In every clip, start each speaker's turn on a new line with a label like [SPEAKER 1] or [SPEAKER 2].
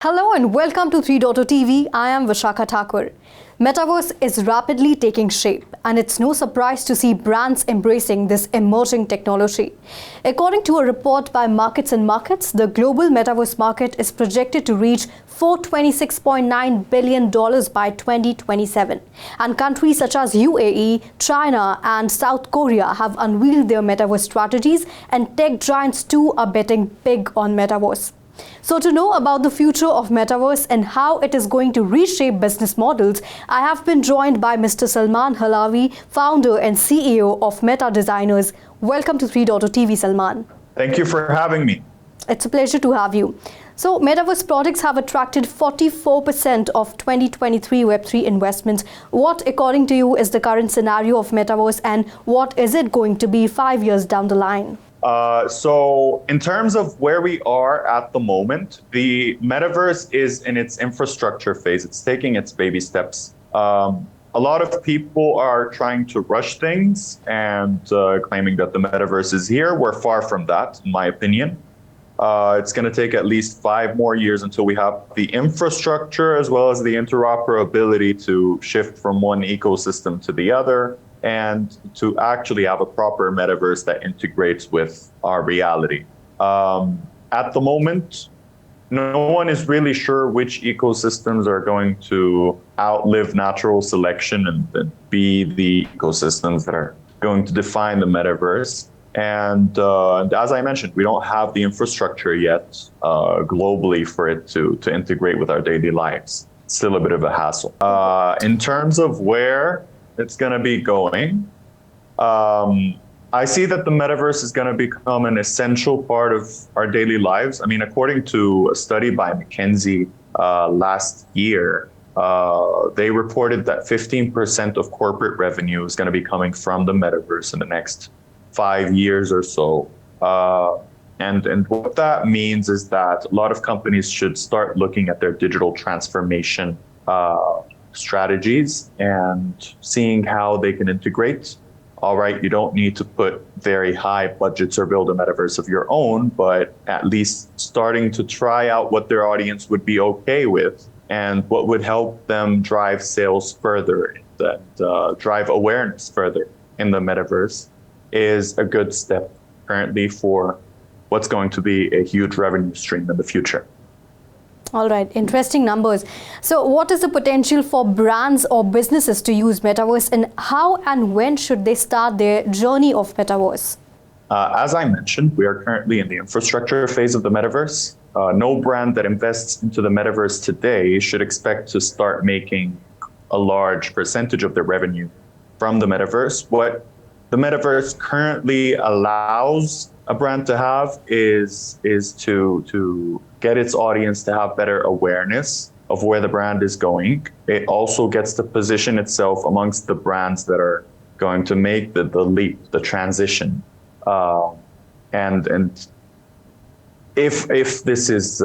[SPEAKER 1] Hello and welcome to 3.0 TV. I am Vishakha Thakur. Metaverse is rapidly taking shape, and it's no surprise to see brands embracing this emerging technology. According to a report by Markets and Markets, the global metaverse market is projected to reach $426.9 billion by 2027. And countries such as UAE, China and South Korea have unveiled their metaverse strategies, and tech giants too are betting big on metaverse. So to know about the future of Metaverse and how it is going to reshape business models, I have been joined by Mr. Salman Halavi, founder and CEO of Meta Designers. Welcome to 3.0 TV, Salman.
[SPEAKER 2] Thank you for having me.
[SPEAKER 1] It's a pleasure to have you. So Metaverse products have attracted 44% of 2023 Web3 investments. What, according to you, is the current scenario of Metaverse, and what is it going to be 5 years down the line?
[SPEAKER 2] So in terms of where we are at the moment, the metaverse is in its infrastructure phase. It's taking its baby steps. A lot of people are trying to rush things and claiming that the metaverse is here. We're far from that, in my opinion. It's going to take at least 5 more years until we have the infrastructure as well as the interoperability to shift from one ecosystem to the other, and to actually have a proper metaverse that integrates with our reality. At the moment, no one is really sure which ecosystems are going to outlive natural selection and be the ecosystems that are going to define the metaverse. And as I mentioned, we don't have the infrastructure yet globally for it to integrate with our daily lives. It's still a bit of a hassle. In terms of where it's going to be going, I see that the metaverse is going to become an essential part of our daily lives. I mean, according to a study by McKinsey last year, they reported that 15% of corporate revenue is going to be coming from the metaverse in the next 5 years or so. And what that means is that a lot of companies should start looking at their digital transformation strategies and seeing how they can integrate. All right, you don't need to put very high budgets or build a metaverse of your own, but at least starting to try out what their audience would be okay with and what would help them drive sales further and drive awareness further in the metaverse is a good step currently for what's going to be a huge revenue stream in the future.
[SPEAKER 1] All right, interesting numbers. So what is the potential for brands or businesses to use Metaverse, and how and when should they start their journey of Metaverse?
[SPEAKER 2] As I mentioned, we are currently in the infrastructure phase of the Metaverse. No brand that invests into the Metaverse today should expect to start making a large percentage of their revenue from the Metaverse. What the Metaverse currently allows a brand to have is to get its audience to have better awareness of where the brand is going. It also gets to position itself amongst the brands that are going to make the leap, the transition. And if this is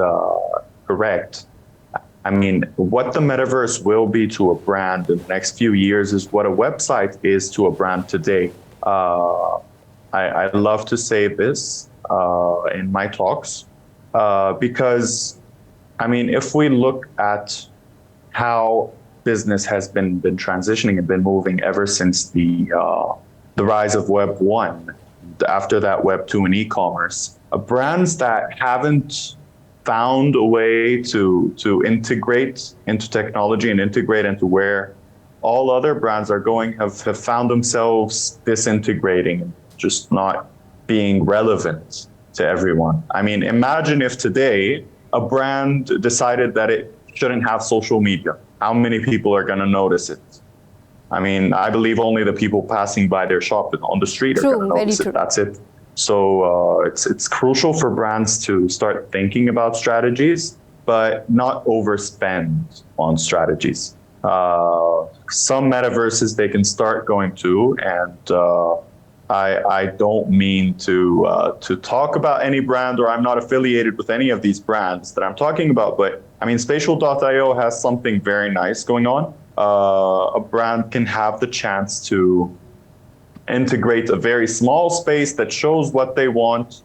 [SPEAKER 2] correct, I mean, what the metaverse will be to a brand in the next few years is what a website is to a brand today. I love to say this in my talks because, I mean, if we look at how business has been transitioning and been moving ever since the rise of Web 1, after that Web 2 and e-commerce, brands that haven't found a way to integrate into technology and integrate into where all other brands are going have found themselves disintegrating, just not being relevant to everyone. I mean, imagine if today a brand decided that it shouldn't have social media. How many people are going to notice it? I mean, I believe only the people passing by their shop on the street are going to notice it. That's it. So it's crucial for brands to start thinking about strategies, but not overspend on strategies. Some metaverses they can start going to, and I don't mean to talk about any brand, or I'm not affiliated with any of these brands that I'm talking about, but I mean, Spatial.io has something very nice going on. A brand can have the chance to integrate a very small space that shows what they want,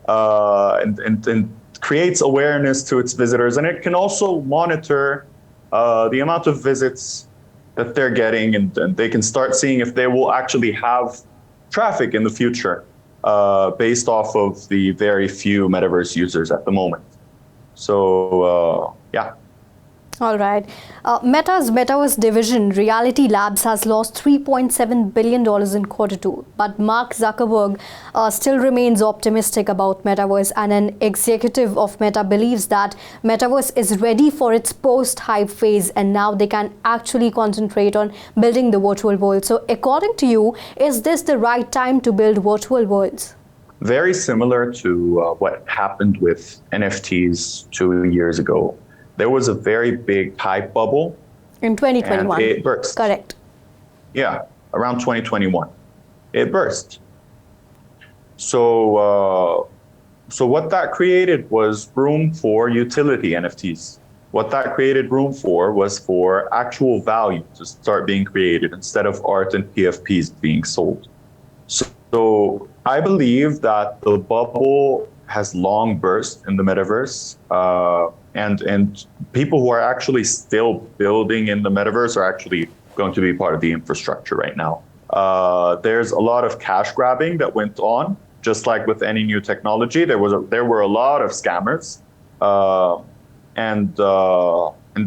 [SPEAKER 2] and creates awareness to its visitors, and it can also monitor the amount of visits that they're getting, and they can start seeing if they will actually have traffic in the future based off of the very few metaverse users at the moment. So, yeah.
[SPEAKER 1] All right. Meta's Metaverse division, Reality Labs, has lost $3.7 billion in Q2. But Mark Zuckerberg still remains optimistic about Metaverse, and an executive of Meta believes that Metaverse is ready for its post-hype phase, and now they can actually concentrate on building the virtual world. So according to you, is this the right time to build virtual worlds?
[SPEAKER 2] Very similar to what happened with NFTs 2 years ago. There was a very big hype bubble.
[SPEAKER 1] In 2021.
[SPEAKER 2] And it burst.
[SPEAKER 1] Correct.
[SPEAKER 2] Yeah, around 2021. It burst. So what that created was room for utility NFTs. What that created room for was for actual value to start being created instead of art and PFPs being sold. So I believe that the bubble has long burst in the metaverse. And people who are actually still building in the metaverse are actually going to be part of the infrastructure right now. There's a lot of cash grabbing that went on, just like with any new technology. There were a lot of scammers, and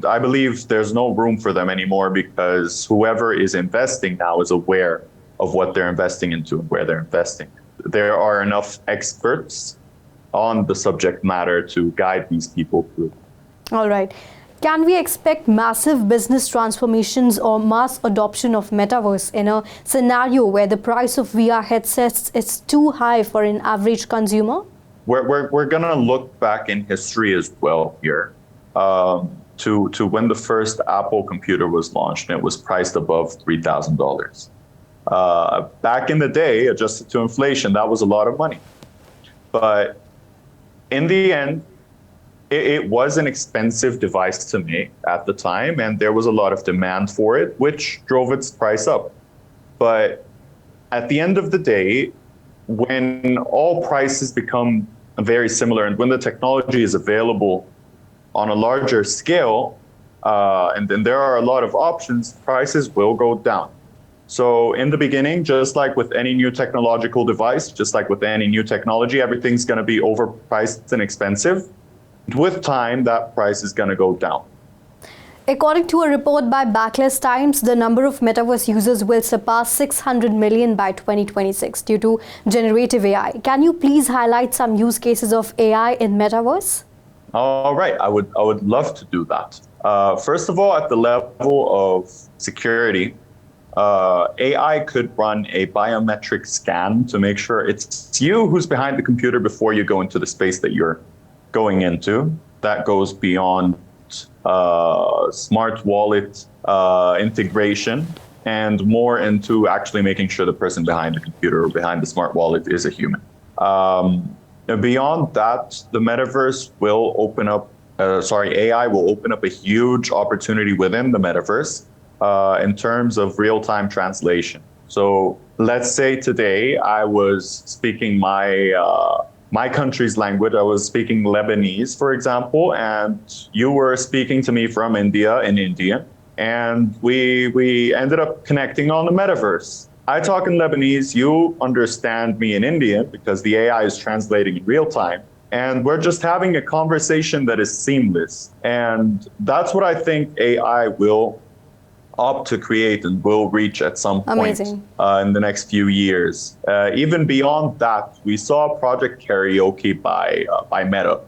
[SPEAKER 2] I believe there's no room for them anymore, because whoever is investing now is aware of what they're investing into and where they're investing. There are enough experts on the subject matter to guide these people through.
[SPEAKER 1] All right. Can we expect massive business transformations or mass adoption of metaverse in a scenario where the price of VR headsets is too high for an average consumer?
[SPEAKER 2] We're gonna look back in history as well here to when the first Apple computer was launched, and it was priced above $3,000. Back in the day, adjusted to inflation, that was a lot of money. But in the end, it was an expensive device to make at the time, and there was a lot of demand for it, which drove its price up. But at the end of the day, when all prices become very similar, and when the technology is available on a larger scale, and then there are a lot of options, prices will go down. So in the beginning, just like with any new technological device, just like with any new technology, everything's going to be overpriced and expensive. With time, that price is going to go down.
[SPEAKER 1] According to a report by Backlist Times, the number of metaverse users will surpass 600 million by 2026 due to generative AI. Can you please highlight some use cases of AI in metaverse?
[SPEAKER 2] All right, I would love to do that. First of all, at the level of security, AI could run a biometric scan to make sure it's you who's behind the computer before you go into the space that you're going into. That goes beyond smart wallet integration and more into actually making sure the person behind the computer or behind the smart wallet is a human. Beyond that, the metaverse will open up, AI will open up a huge opportunity within the metaverse in terms of real-time translation. So let's say today I was speaking my country's language. I was speaking Lebanese, for example, and you were speaking to me from India in Indian, and we ended up connecting on the metaverse. I talk in Lebanese, you understand me in Indian because the AI is translating in real time, and we're just having a conversation that is seamless. And that's what I think AI will opt to create and will reach at some point in the next few years. Even beyond that, we saw Project Karaoke by Meta.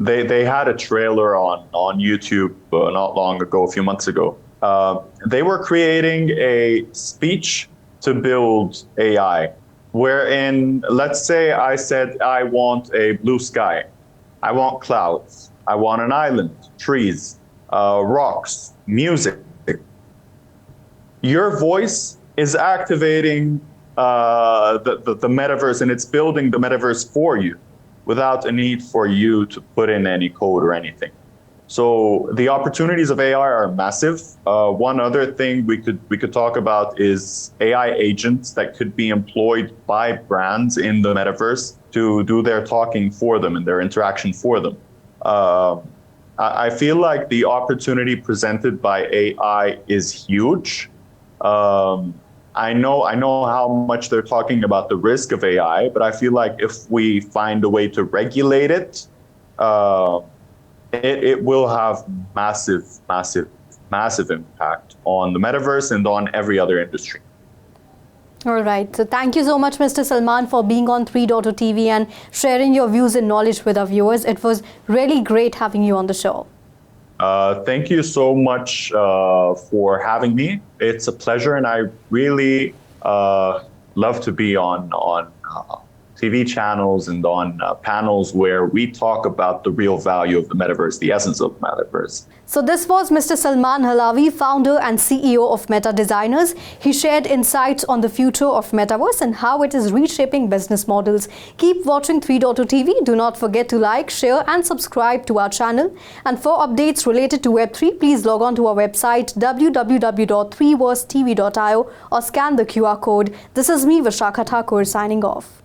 [SPEAKER 2] They had a trailer on YouTube not long ago, a few months ago. They were creating a speech to build AI, wherein, let's say I said, I want a blue sky, I want clouds, I want an island, trees, rocks, music. Your voice is activating the metaverse, and it's building the metaverse for you without a need for you to put in any code or anything. So the opportunities of AI are massive. One other thing we could talk about is AI agents that could be employed by brands in the metaverse to do their talking for them and their interaction for them. I feel like the opportunity presented by AI is huge. I know how much they're talking about the risk of AI, but I feel like if we find a way to regulate it, it will have massive impact on the metaverse and on every other industry.
[SPEAKER 1] All right. So thank you so much, Mr. Salman, for being on 3.0 TV and sharing your views and knowledge with our viewers. It was really great having you on the show.
[SPEAKER 2] Thank you so much for having me. It's a pleasure, and I really love to be on TV channels and on panels where we talk about the real value of the metaverse, the essence of the metaverse.
[SPEAKER 1] So this was Mr. Salman Halavi, founder and CEO of Meta Designers. He shared insights on the future of metaverse and how it is reshaping business models. Keep watching 3.0 TV. Do not forget to like, share and subscribe to our channel. And for updates related to Web3, please log on to our website www.3versetv.io or scan the QR code. This is me, Vishakha Thakur, signing off.